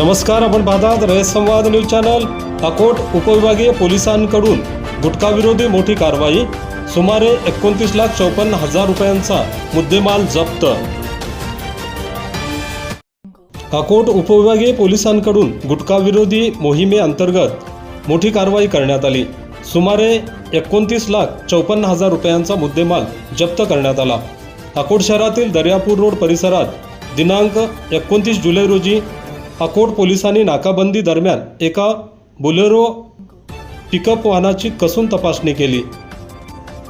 नमस्कार, आपण पाहतात रयत संवाद न्यूज चॅनल। अकोट उपविभागीय पोलिसांकडून गुटखाविरोधी मोठी कारवाई। सुमारे 29,54,000 रुपयांचा मुद्देमाल जप्त। अकोट उपविभागीय पोलिसांकडून गुटखाविरोधी मोहिमेअंतर्गत मोठी कारवाई करण्यात आली। सुमारे 29,54,000 रुपयांचा मुद्देमाल जप्त करण्यात आला। अकोट शहरातील दर्यापूर रोड परिसरात दिनांक 29 जुलै रोजी अकोट पोलिसांनी नाकाबंदी दरम्यान एका बोलेरो पिकअप वाहनाची कसून तपासणी केली।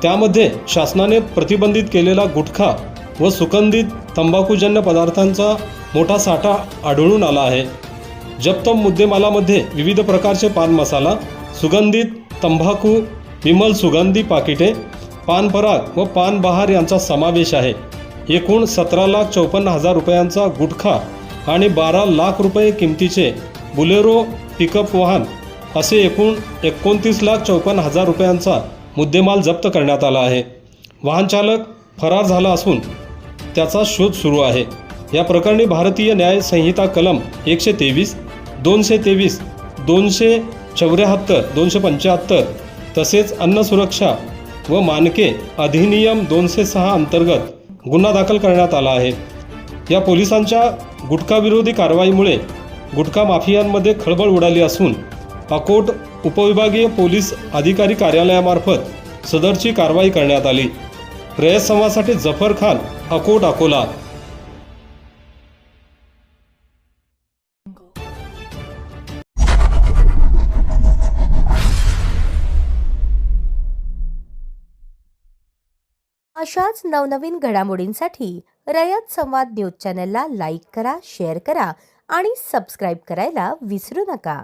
त्यामध्ये शासनाने प्रतिबंधित केलेला गुटखा व सुगंधित तंबाखूजन्य पदार्थांचा मोठा साठा आढळून आला आहे। जप्त मुद्देमालामध्ये विविध प्रकारचे पान मसाला, सुगंधित तंबाखू, विमल सुगंधी पाकिटे, पान पराग व पान बहार यांचा समावेश आहे। एकूण 17,54,000 रुपयांचा गुटखा आणि 12 लाख रुपये किमतीचे बोलेरो पिकअप वाहन असे एकूण 29,54,000 रुपयांचा मुद्देमाल जप्त करण्यात आला आहे। वाहन चालक फरार झाला असून त्याचा शोध सुरू आहे। या प्रकरणी भारतीय न्याय संहिता कलम 123, 223, 274, 275 तसेच अन्न सुरक्षा व मानके अधिनियम 206 अंतर्गत गुन्हा दाखल करण्यात आला आहे। या पोलिसांच्या गुटखाविरोधी कारवाईमुळे गुटखा माफियांमध्ये खळबळ उडाली असून अकोट उपविभागीय पोलीस अधिकारी कार्यालयामार्फत सदरची कारवाई करण्यात आली। रयत संवादसाठी जफर खान, अकोट, अकोला। अशाच नवनवीन घडामोडींसाठी रयत संवाद न्यूज चॅनलला लाईक करा, शेअर करा आणि सबस्क्राईब करायला विसरू नका।